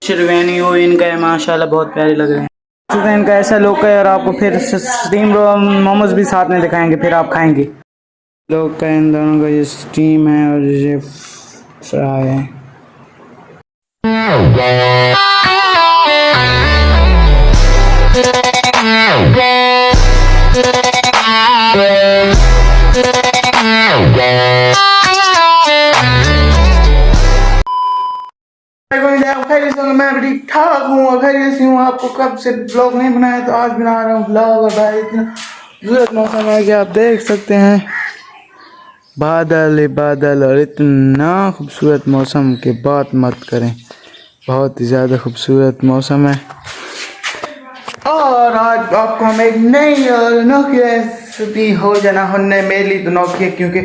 शेरवानी हो इनका है माशाल्लाह, बहुत प्यारे लग रहे हैं। तो इनका ऐसा लुक है और आपको फिर स्टीम मोमोज भी साथ में दिखाएंगे, फिर आप खाएंगे। लोग का इन दोनों का ये स्टीम है और ये फ्राई है। मैं भी ठीक ठाक हूँ, खैरियत से हूँ। आपको कब से ब्लॉग नहीं बनाया तो आज बना रहा हूँ ब्लॉग। और भाई इतना खूबसूरत मौसम है कि आप देख सकते हैं, बादल ही बादल, और इतना खूबसूरत मौसम की बात मत करें, बहुत ही ज़्यादा खूबसूरत मौसम है। और आज आपको हम एक नई नोकिया रेसिपी हो जाना हमने मेरे लिए तो नोकिया, क्योंकि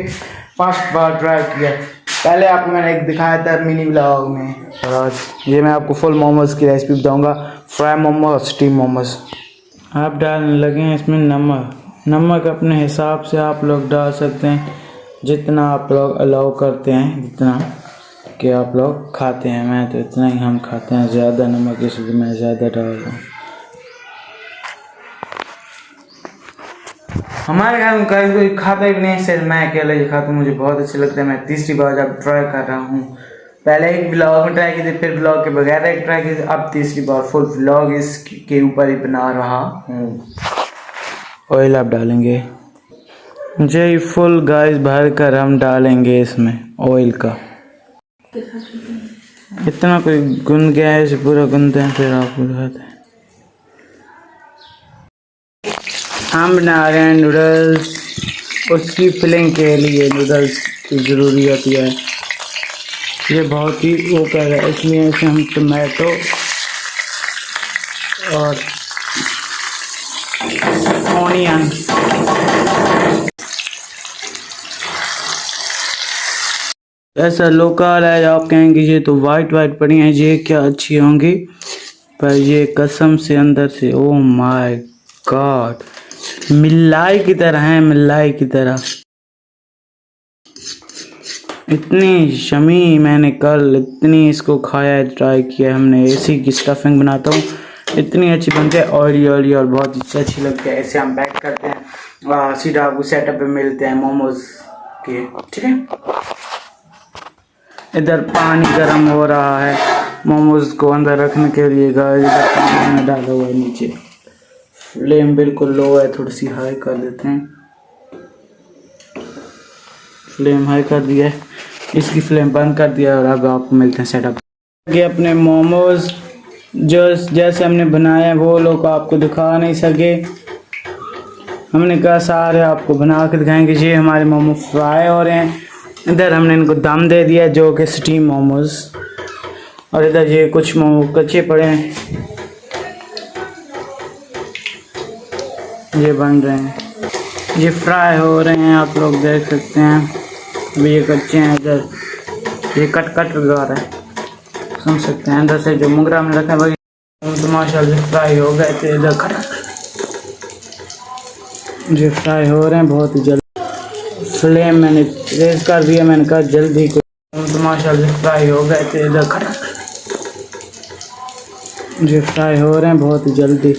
5 बार ट्राई किया। पहले आपको मैंने एक दिखाया था मिनी ब्लॉग में, और आज ये मैं आपको फुल मोमोज की रेसिपी बताऊंगा, फ्राई मोमोज और स्टीम मोमोज। आप डालने लगे हैं इसमें नमक अपने हिसाब से आप लोग डाल सकते हैं, जितना आप लोग अलाउ करते हैं, जितना कि आप लोग खाते हैं। मैं तो इतना ही हम खाते हैं, ज़्यादा नमक इसलिए मैं ज़्यादा डाल रहा हूँ। हमारे घर में कभी कोई खाता ही नहीं, सिर्फ मैं अकेले ही खाता हूँ। मुझे बहुत अच्छे लगता है। मैं तीसरी बार जब ट्राई कर रहा हूँ, पहले एक ब्लॉग में ट्राई की थी, फिर ब्लॉग के बगैर एक ट्राई की थी, अब तीसरी बार फुल ब्लॉग इसके ऊपर ही बना रहा हूँ। ऑयल आप डालेंगे जी फुल गाइस, भर कर हम डालेंगे इसमें ऑयल का। इतना कोई गुन गया है, इसे पूरा गुनते हैं फिर आपको दिखाते हैं। हम बना रहे हैं नूडल्स, उसकी फिलिंग के लिए नूडल्स की ज़रूरी होती है। ये बहुत ही वो कर रहा है, इसलिए इसे हम टमाटो और ऑनियन ऐसा लोकल है, आप कहेंगे ये तो वाइट पड़ी हैं, ये क्या अच्छी होंगी, पर ये कसम से अंदर से ओ माय गॉड मिलाई की तरह है, मिलाई की तरह। इतनी शमी मैंने कल इतनी इसको खाया, ट्राई किया हमने। इसी की स्टफिंग बनाता हूँ, इतनी अच्छी बनती है, ऑयली और बहुत अच्छी लगती है। ऐसे हम पैक करते हैं, सीधा आपको सेटअप पे मिलते हैं मोमोज के, ठीक है। इधर पानी गर्म हो रहा है मोमोज को अंदर रखने के लिए। इधर पानी डाला हुआ है नीचे, फ्लेम बिल्कुल लो है, थोड़ी सी हाई कर देते हैं। फ्लेम हाई कर दिया है, इसकी फ्लेम बंद कर दिया, और अब आपको मिलते हैं सेटअप। ये अपने मोमोज जो जैसे हमने बनाए वो लोग आपको दिखा नहीं सके, हमने कहा सारे आपको बना के दिखाएंगे। ये हमारे मोमो फ्राई हो रहे हैं, इधर हमने इनको दम दे दिया जो कि स्टीम मोमोज, और इधर ये कुछ मोमो कच्चे पड़े हैं, ये बन रहे हैं, ये फ्राई हो रहे हैं, आप लोग देख सकते हैं। अभी ये कच्चे हैं, इधर ये कट लगा रहा है, सुन सकते हैं। अंदर से जो मुगरा में रखा है वही तो माशाल्लाह फ्राई हो गए थे। इधर ये फ्राई हो रहे हैं बहुत ही जल्द। फ्लेम मैंने रेज कर दिया, मैंने कहा जल्दी को तो माशाल्लाह फ्राई हो गए थे। इधर ये फ्राई हो रहे हैं बहुत ही जल्दी,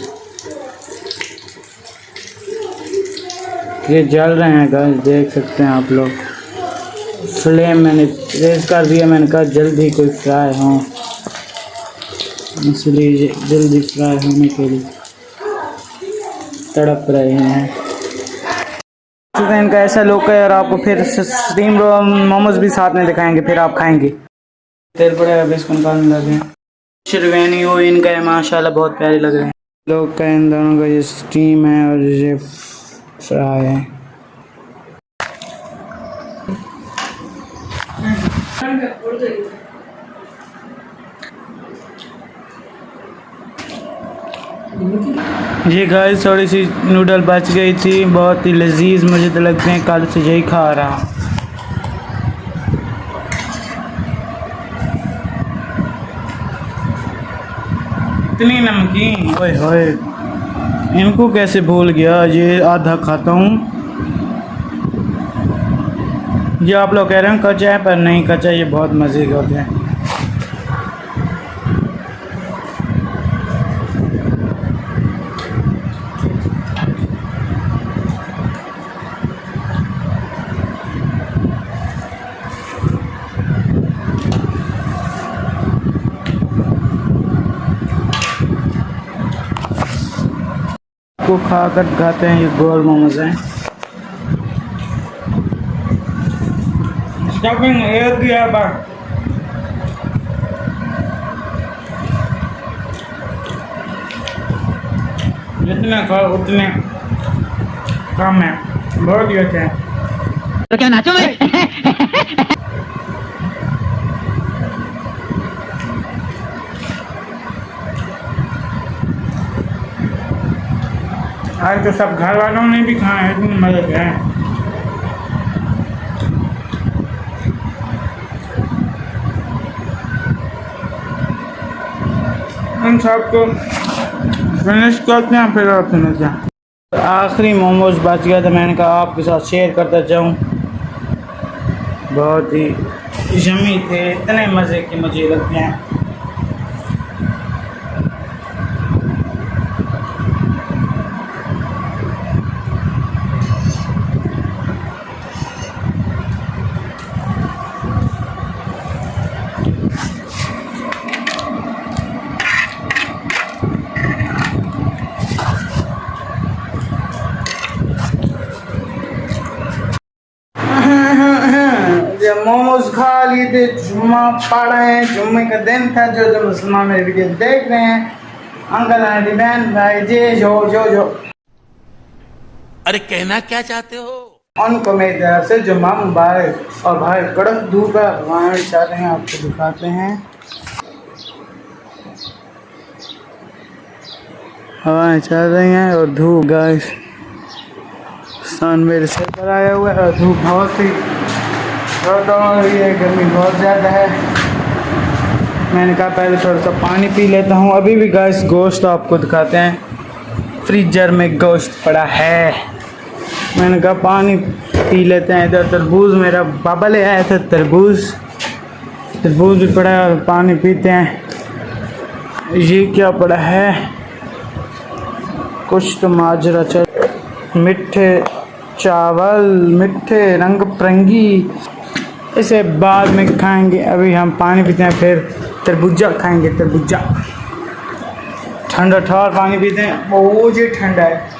ये जल रहे हैं गाइस, देख सकते हैं आप लोग। फ्लेम मैंने रेज कर दिया, मैंने कहा जल्दी कोई फ्राई हो, इसलिए जल्दी फ्राई होने के लिए तड़प रहे हैं। इनका ऐसा लुक है, और आपको फिर स्टीम मोमोज भी साथ में दिखाएंगे, फिर आप खाएंगे। तेल पड़ेगा, अब इसको निकालने लगे। शेरवानी हो इनका है माशाल्लाह, बहुत प्यारे लग रहे हैं। लोग का इन दोनों का ये स्टीम है और ये फ्राई है। ये गाइस थोड़ी सी नूडल बच गई थी, बहुत ही लजीज मुझे तो लगते हैं, कल से यही खा रहा। इतनी नमकीन, ओए होए, इनको कैसे भूल गया। ये आधा खाता हूँ, ये आप लोग कह रहे हैं कच्चा है, पर नहीं कच्चा, ये बहुत मज़े के होते हैं। आपको खाकर दिखाते हैं। ये गोल मोमोज हैं। स्टफिंग एक ही है बस। जितने खाओ उतने कम है। बहुत ही अच्छे हैं। तो क्या नाचो मैं? आज तो सब घर वालों ने भी खाए, इतने मजे के हैं। इन सबको फिनिश करते हैं फिर और फिनिश हैं। आखिरी मोमोज बच गया था, मैंने कहा आपके साथ शेयर करता जाऊं। बहुत ही यम्मी थे, इतने मज़े के मुझे लगते हैं। जब मोमोज खा लिए थे, जुम्मा पढ़ा है, जुम्मे का दिन था। जो मुसलमान मेरे वीडियो देख रहे हैं, अंकल आंटी बहन भाई जे जो अरे कहना क्या चाहते हो? उनको मेरी तरफ से जुम्मा मुबारक। और भाई कड़क धूप है, हवाएं चल रही हैं, आपको दिखाते हैं। हवाएं चल रही हैं और धूप गाइस सन मेरे सिर पर आया हुआ है। और धूप बहुत ही है, गर्मी बहुत ज़्यादा है। मैंने कहा पहले थोड़ा सा पानी पी लेता हूँ। अभी भी गाइस गोश्त आपको दिखाते हैं, फ्रीजर में गोश्त पड़ा है। मैंने कहा पानी पी लेते हैं। इधर तरबूज मेरा पापा ले आया था, तरबूज भी पड़ा है और पानी पीते हैं। ये क्या पड़ा है, कुछ तो माजरा चल, मिठे चावल, मिठे रंग बिरंगी, इसे बाद में खाएंगे। अभी हम पानी पीते हैं, फिर तरबूजा खाएंगे। तरबूजा ठंडा ठंडा पानी पीते हैं, वो जी ठंडा है।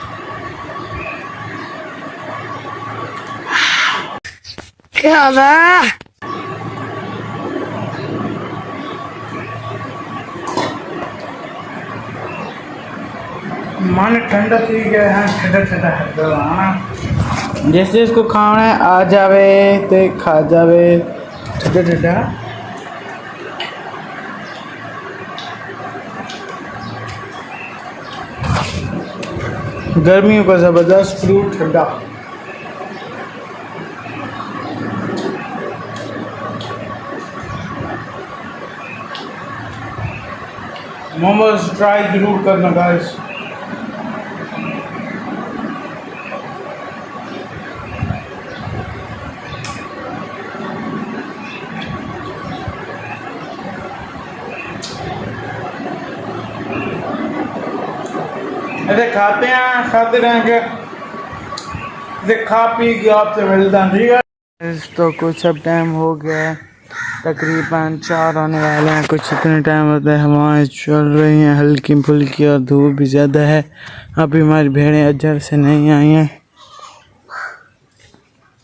क्या मन ठंडा पी गया है, ठंडा ठंडा है। जैसे इसको खाना है आ जावे तो खा जावे ठंडा ठंडा। गर्मियों का ज़बरदस्त फ्रूट ठंडा। मोमोज ट्राई जरूर करना गाइस। ऐसे खाते हैं, खाते रहेंगे। खा पी के आपसे मिलता है, ठीक है। तो कुछ अब टाइम हो गया है, तकरीबन 4 होने वाले हैं। कुछ इतने टाइम होता है, हवाएं चल रही हैं हल्की फुल्की और धूप भी ज़्यादा है। अभी हमारी भेड़ें अजर से नहीं आई हैं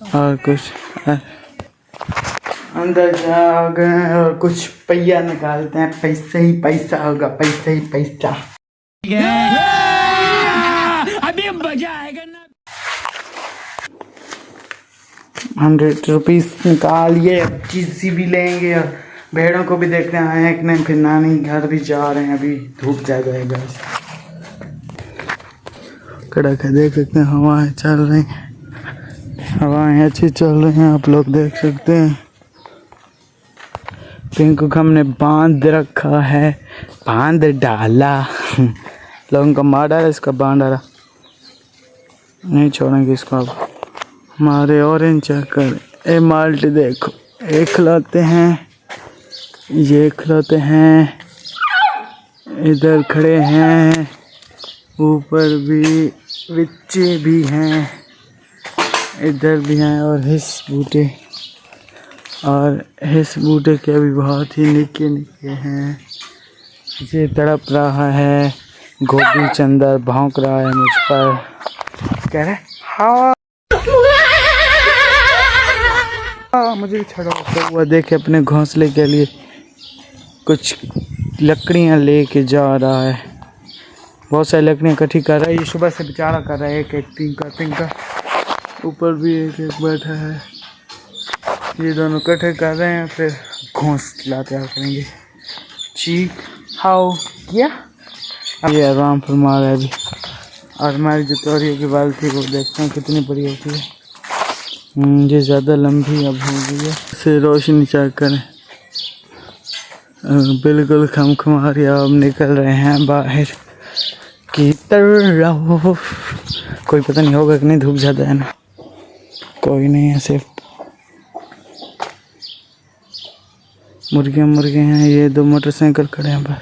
और कुछ अंदर जा गए और कुछ पहिया निकालते हैं। पैसा ही पैसा होगा, पैसा ही पैसा। अभी मजा आएगा ना। 100 रुपीज़ निकालिए, अब चीज़ भी लेंगे और भेड़ों को भी देखते हैं एक नहीं। फिर नानी घर भी जा रहे हैं, अभी धूप ज़्यादा है गाइस। कड़क है, देख सकते हैं हवाएं चल रही हैं, हवाएं अच्छी चल रही हैं, आप लोग देख सकते हैं। पिंक को हमने बांध रखा है, बांध डाला। लोगों का मार डाला, इसका बांध डाला, नहीं छोड़ेंगे इसको अब। हमारे ऑरेंज चक्कर ए माल्ट देखो, एक खिलाते हैं, ये खिलाते हैं, इधर खड़े हैं, ऊपर भी बच्चे भी हैं, इधर भी हैं और हिस बूटे के अभी बहुत ही निके निके हैं। ये तड़प रहा है, गोभी चंदर भौंक रहा है मुझ पर, कह रहे हाँ मुझे छड़ा हुआ देखे अपने घोंसले के लिए कुछ लकड़ियाँ लेके जा रहा है। बहुत सारी लकड़ियाँ इकट्ठी कर रहा है, ये सुबह से बेचारा कर रहा है, एक एक तिनका ऊपर भी एक एक बैठा है, ये दोनों इकट्ठे कर रहे हैं, फिर घोंसला तैयार करेंगे। चीक हाउ किया, ये आराम फरमा रहा है अभी। और हमारी जो तोरियों की बाल थी वो देखते हैं कितनी बड़ी होती है। ये ज़्यादा लंबी अब हो गई है। इसे रोशनी चेक करें, बिल्कुल खमखमारी। अब निकल रहे हैं बाहर की तरफ। कोई पता नहीं होगा कि नहीं, धूप ज़्यादा है ना। कोई नहीं है, सिर्फ मुर्गे हैं। ये दो मोटरसाइकिल खड़े हैं बाहर,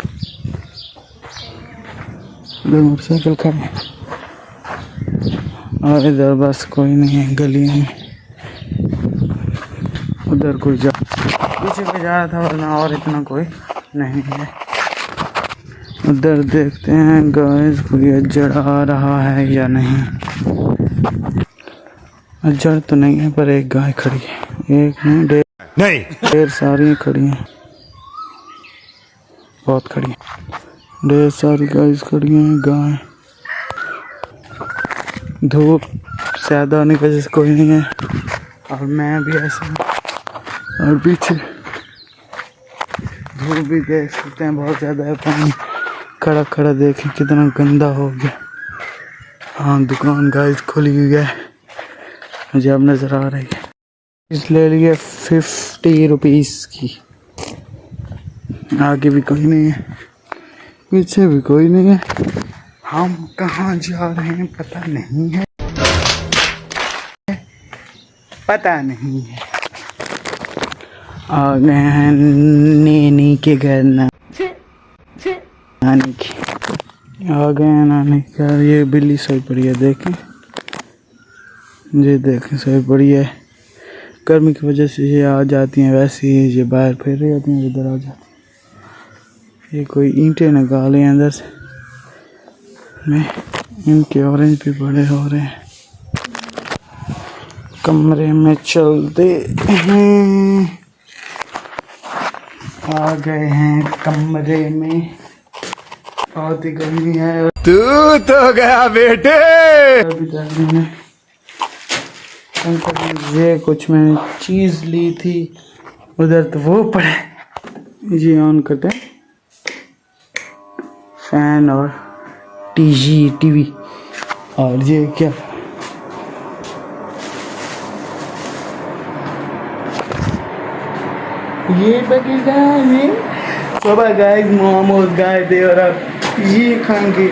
दो मोटरसाइकिल खड़े हैं। और इधर बस कोई नहीं है गली में। उधर कोई पीछे पे जा रहा था, वरना और इतना कोई नहीं है। उधर देखते हैं गाइस कोई अजड़ आ रहा है या नहीं। अजड़ तो नहीं है, पर एक गाय खड़ी है। एक नहीं ढेर सारी खड़ी हैं, बहुत खड़ी हैं, ढेर सारी गाइस खड़ी हैं गाय। धूप ज़्यादा होने की वजह से कोई नहीं है, और मैं भी ऐसा हूँ। और पीछे धूप भी देख सकते हैं, बहुत ज़्यादा है। पानी खड़ा देखें कितना गंदा हो गया। हाँ, दुकान गाइस खुली हुई है, मुझे अब नज़र आ रही है। इसलिए लिए 50 रुपीज़ की। आगे भी कोई नहीं है, पीछे भी कोई नहीं है। हम कहाँ जा रहे हैं पता नहीं है, पता नहीं है। आ गए हैं नैनी के घर, नानी की आ गए हैं नानी के घर। ये बिल्ली सोई पड़ी है, देखें ये देखें सोई पड़ी है। गर्मी की वजह से ये आ जाती हैं, वैसे ही ये बाहर फिर रही होती हैं, इधर आ जाती हैं। ये कोई ईंटें निकाले अंदर से में, इनके ऑरेंज भी बड़े हो रहे हैं। कमरे में चलते हैं, आ गए हैं कमरे में। बहुत ही गर्मी है, तू तो गया बेटे। ये कुछ मैंने चीज़ ली थी उधर, तो वो पड़े। ये ऑन करते हैं फैन और टीवी। और ये क्या, ये बगीचा में सुबह गाय मोमोज गाय दे, और अब ये खाएंगे।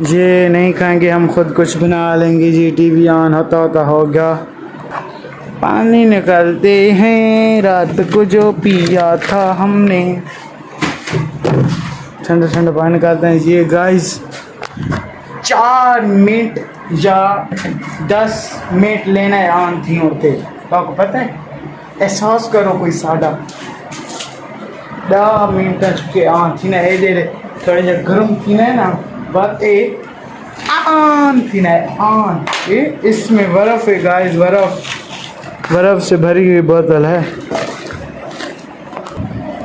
ये नहीं खाएंगे, हम खुद कुछ बना लेंगे जी। टीवी ऑन होता हो गया। पानी निकालते हैं, रात को जो पिया था हमने, ठंडा पानी निकालते हैं। ये गाइस 4 मिनट या 10 मिनट लेना है ऑन थी होते, तो आपको पता है, एहसास करो कोई साढ़ा 10 मिनट चुके ऑन थी ना। ये थोड़ी जब गर्म थी ना बात एक ऑन थी ना ऑन। ये इसमें बर्फ है गाइस, बर्फ से भरी हुई बोतल है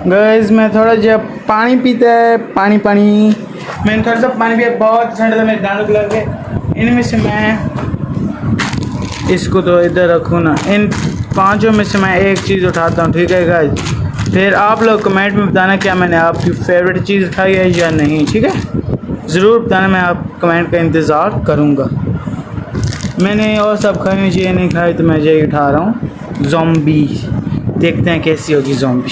गाइस। मैं थोड़ा जब पानी पीता है, पानी मैंने थोड़ा सा पानी पिया, बहुत ठंडा था, मेरे दांतों को लग गए। इनमें से मैं इसको तो इधर रखूँ ना, इन 5 में से मैं एक चीज़ उठाता हूँ, ठीक है गाइस। फिर आप लोग कमेंट में बताना क्या मैंने आपकी फेवरेट चीज़ खाई है या नहीं, ठीक है। ज़रूर बताना, मैं आप कमेंट का इंतज़ार करूँगा। मैंने और सब खाई, ये नहीं खाई, तो मैं यही उठा रहा हूँ। ज़ॉम्बी, देखते हैं कैसी होगी ज़ॉम्बी।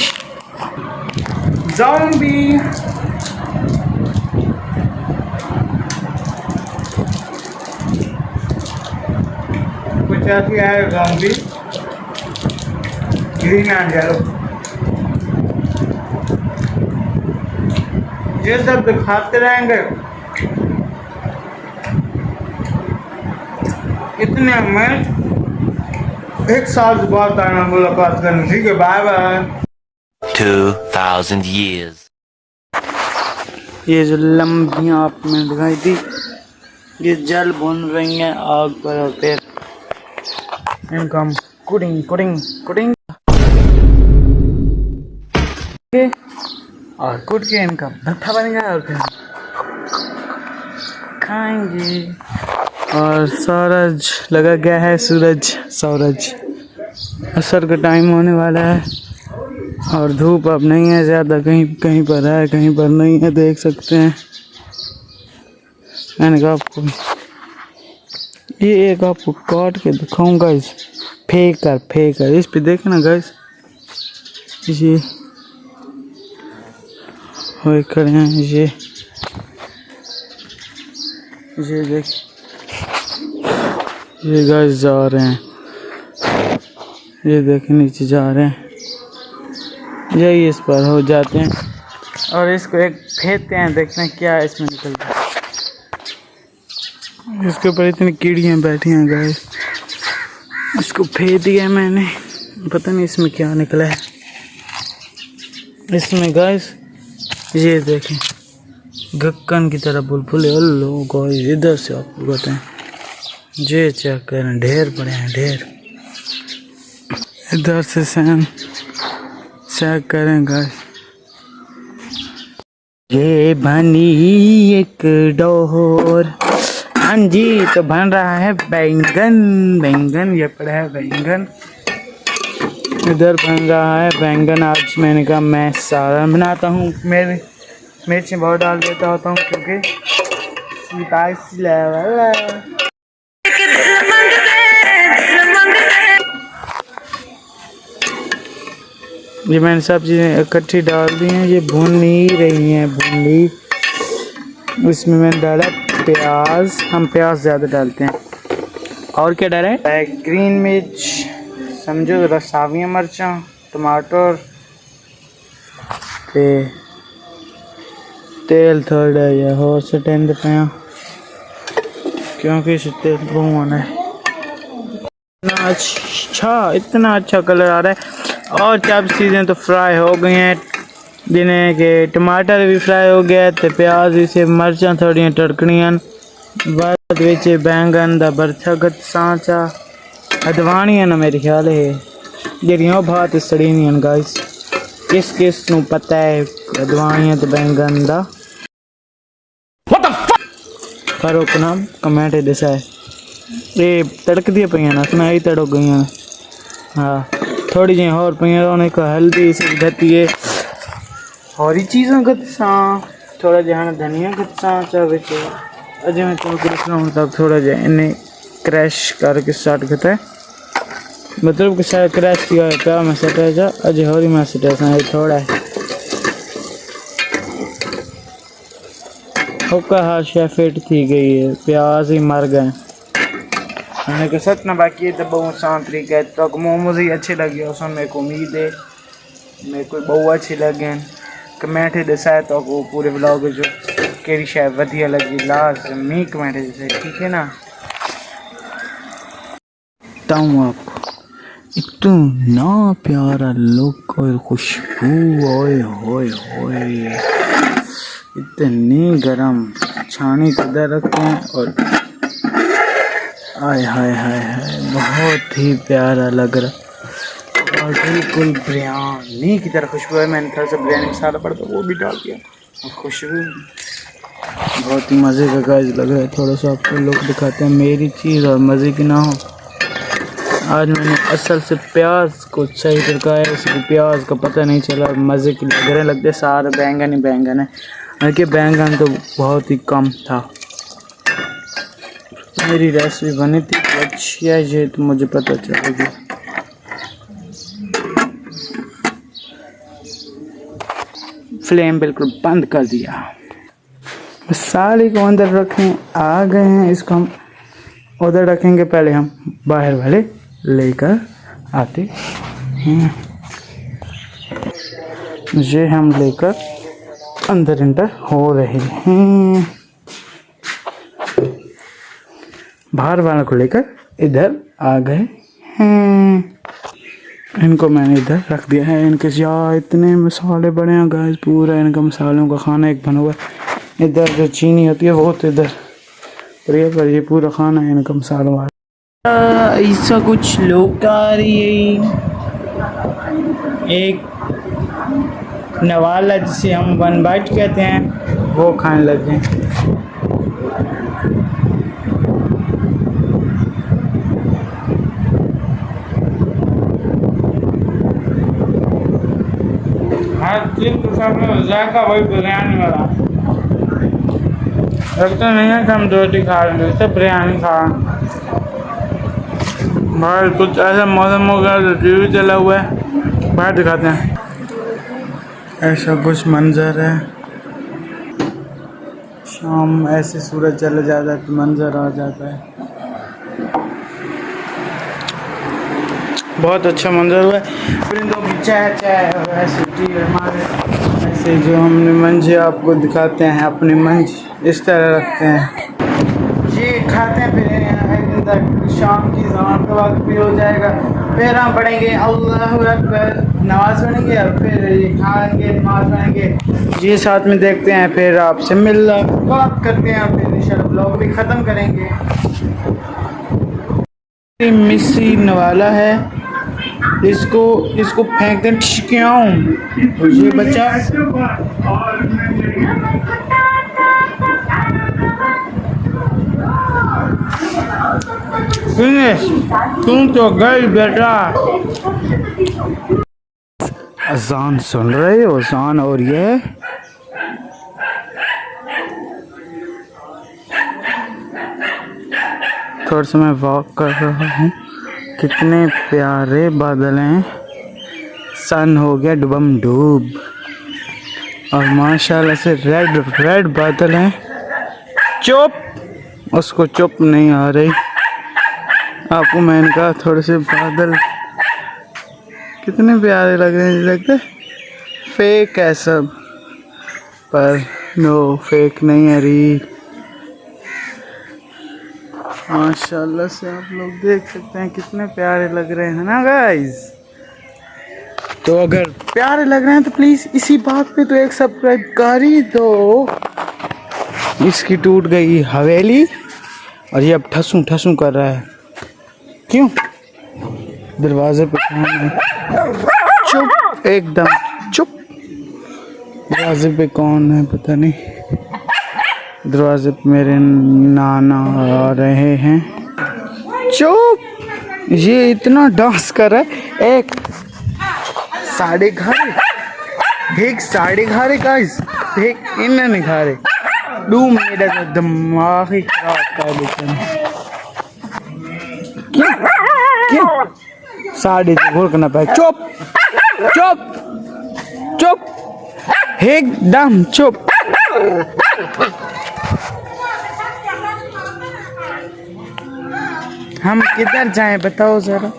कुछ ऐसी है ज़ॉम्बी, ग्रीन एंड येलो। ये सब दिखाते रहेंगे। इतने में 1 साल बाद मुलाकात करनी, ठीक है। Bye bye. 2,000 years. ये जो लंबियाँ आपने दिखाई थी, ये जल भून रही हैं आग पर, और फिर इनको हम कुटिंग कुटिंग कुटिंग और कुट के इनका भट्ठा बनेगा और फिर खाएंगे। और सूरज लगा गया है, सूरज असर का टाइम होने वाला है, और धूप अब नहीं है ज़्यादा, कहीं कहीं पर है कहीं पर नहीं है, देख सकते हैं। मैंने कहा आपको ये एक आपको काट के दिखाऊंगा, इस फेंक कर इस पे देखे ना गाइस, ये हो खड़े हैं, ये देख, ये गाइस जा रहे हैं, ये देखे नीचे जा रहे हैं, यही इस पर हो जाते हैं, और इसको एक फेंकते हैं, देखते हैं क्या इसमें निकलता है। इसके ऊपर इतनी कीड़ियाँ बैठी हैं गाइस, इसको फेंक दिया मैंने, पता नहीं इसमें क्या निकला है। इसमें गाइस ये देखें, गक्कन की तरह बुलबुल, लो गाइस इधर से आपको बताएं, ये चेक करें, ढेर पड़े हैं ढेर, इधर से चेक करें गाइस। ये बनी एक डोर, हाँ जी, तो बन रहा है बैंगन, ये पड़ा है बैंगन, इधर बन रहा है बैंगन। आज मैंने कहा मैं सालन बनाता हूँ, मेरे मिर्ची बहुत डाल देता होता हूँ क्योंकि स्पाइसी लेवल है। ये मैंने सब चीज़ें इकट्ठी डाल दी हैं, ये भून ही रही हैं, भून ली। इसमें मैंने डाला प्याज, हम प्याज ज़्यादा डालते हैं। और क्या डाला है? ग्रीन मिर्च, समझो रसावियाँ मिर्चा, टमाटर, ते तेल थोड़ा या और से टेंद पाया क्योंकि इसे तेल बहुत होना है। इतना अच्छा कलर आ रहा है, और सब चीज़ें तो फ्राई हो गई हैं, जिन्हें के टमाटर भी फ्राई हो गया, तो प्याज इसे मिर्चा थोड़ियां टड़कनियां, बाद विच बैंगन दा बरछगत सांचा अदवानियां ना मेरे ख्याल है जेरियां भात सड़ीनियां गाइस। किस नू पता है अदवानियां ते बैंगन दा फर्क ना कमेंट दसा है। ये तड़क दिया पईयां ना सुनाई तड़क गई। हाँ, थोड़ी जी और पईयां रोने को हल्दी से घती है, और ही चीज़ों गत्सा, थोड़ा जहाँ धनिया गत्सा चाहे अजय मैं तो रखना तब थोड़ा जा इन्हें क्रैश करके स्टार्ट करता है, मतलब कि शायद क्रैश किया है क्या मैं सेट है जा अजय हो रही मैं सेट है थोड़ा है होका। हाँ शेफेट थी गई है, प्याज ही मर गए। मैंने कहा सच ना बाकी तो बहुत आसान तरीका है, तो मोमोज ही अच्छे लगे उसमें मेरे को उम्मीद है मेरे को बहुत अच्छे लगे। कमेंट दसा तो वो पूरे ब्लॉग जो केड़ी शायद वधिया लगी लाजमी कमेंट दसा, ठीक है ना। बताऊँ आपको इतना प्यारा लुक और खुशबू, ओए होए होए, इतनी गरम छानी किधर रखते हैं, और आय हाय हाय हाय बहुत ही प्यारा लग रहा, और बिल्कुल बिरयानी की तरह खुशबू है। मैंने थोड़ा सा बिरयानी मसाला पड़ता वो भी डाल दिया, और खुशबू बहुत ही मज़े का गाइस लग रहा है। थोड़ा सा आपको लुक दिखाते हैं मेरी चीज़ और मज़े की ना हो। आज मैंने असल से प्याज को सही तरीका है, इसलिए प्याज का पता नहीं चला, मज़े की लग रहे लगते सारे बैंगन ही बैंगन है, हालांकि बैंगन तो बहुत ही कम था। मेरी रेसिपी बनी थी तो अच्छी है, ये तो मुझे पता चलेगी। फ्लेम बिल्कुल बंद कर दिया, मसाले को अंदर रखें, आ गए हैं, इसको हम उधर रखेंगे, पहले हम बाहर वाले लेकर आते हैं। ये हम लेकर अंदर इंटर हो रहे हैं, बाहर वालों को लेकर इधर आ गए हैं। इनको मैंने इधर रख दिया है। इनके यार इतने मसाले बड़े हैं गाइस, पूरा इनका मसालों का खाना एक बना हुआ है। इधर जो चीनी होती है वो तो इधर पर ये पूरा खाना है इनका मसालों वाला। ऐसा कुछ लोग का रही है। एक नवाला जिसे हम 1 बाइट कहते हैं वो खाने लग गए। हर चीज के सामने जायका वही बिरयानी वाला लगता नहीं है कि हम रोटी खा रहे हैं, सब बिरयानी खा रहे हैं। भाई कुछ ऐसा मौसम हो गया, टीवी चला हुआ है, बाहर दिखाते हैं। ऐसा कुछ मंजर है, शाम ऐसे सूरज चला जाता है तो मंजर आ जाता है। बहुत अच्छा मंजर हुआ है। परिंदों की चाय चाय और ऐसे टी हमारे ऐसे जो हमने मंजे आपको दिखाते हैं, अपने मंज इस तरह रखते हैं, ये खाते हैं। फिर एक दिन तक शाम की ज़मान का वक्त भी हो जाएगा, फिर हम पढ़ेंगे अल्लाहु अकबर, नमाज़ पढ़ेंगे और फिर ये खाएंगे, नमाज़ पढ़ेंगे। ये साथ में देखते हैं, फिर आपसे मुलाकात करते हैं, फिर इंशाल्लाह ब्लॉग भी ख़त्म करेंगे। मिस्सी नवाला है, इसको फेंक दें क्यों? तो ये बच्चा तुम तो गई बेटा। अजान सुन रहे हो? अजान और ये थोड़ा सा मैं वॉक कर रहा हूँ। कितने प्यारे बादल हैं, सन हो गया डुबम डूब और माशाल्लाह से रेड रेड बादल हैं। चुप, उसको चुप नहीं आ रही। आपको मैंने कहा थोड़े से बादल कितने प्यारे लग रहे हैं, लगते फेक है सब, पर नो फेक नहीं है री। माशाल्लाह से आप लोग देख सकते हैं कितने प्यारे लग रहे हैं ना गाइस। तो अगर प्यारे लग रहे हैं तो प्लीज़ इसी बात पे तो एक सब्सक्राइब कर ही दो। इसकी टूट गई हवेली और ये अब ठसूं ठसूं कर रहा है। क्यों? दरवाजे पे कौन है? चुप, एकदम चुप। दरवाजे पे कौन है पता नहीं। दरवाजे पे मेरे नाना आ रहे हैं। चुप, ये इतना डांस कर रहा है। एक साढ़े घारे, एक साढ़े घारे गाइस, एक इन्हें नहीं खा रहे। दो मेरा तो दिमाग ही खराब कर देते हैं। क्यों साढ़े घोर करना पाए? चुप चुप चुप, एकदम चुप। हम किधर जाएं बताओ जरा?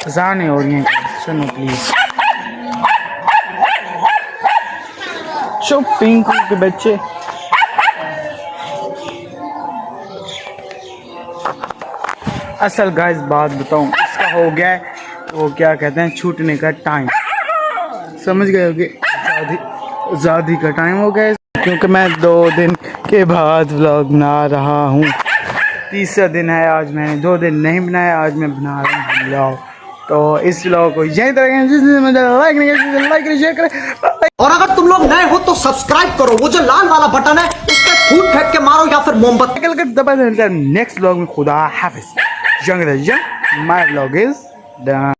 जाने हो रही हैं, सुनो प्लीज। चुप पिंकू के बच्चे। असल गाइस बात बताऊं, इसका हो गया है वो क्या कहते हैं छूटने का टाइम, समझ गए होगे? आज़ादी का टाइम हो गया, क्योंकि मैं 2 दिन के बाद व्लॉग बना रहा हूँ। तीसरा दिन है आज, मैंने 2 दिन नहीं बनाया, आज मैं बना रहा हूँ व्लॉग। तो इस व्लॉग को यही तरह लाइक करें, शेयर करें। और अगर तुम लोग नए हो तो सब्सक्राइब करो, वो जो लाल वाला बटन है उस पर फूट फेंक के मारो या फिर मोमबत्ती दबा। नेक्स्ट व्लॉग में खुदा हाफिज। जंग माय व्लॉग इज डन।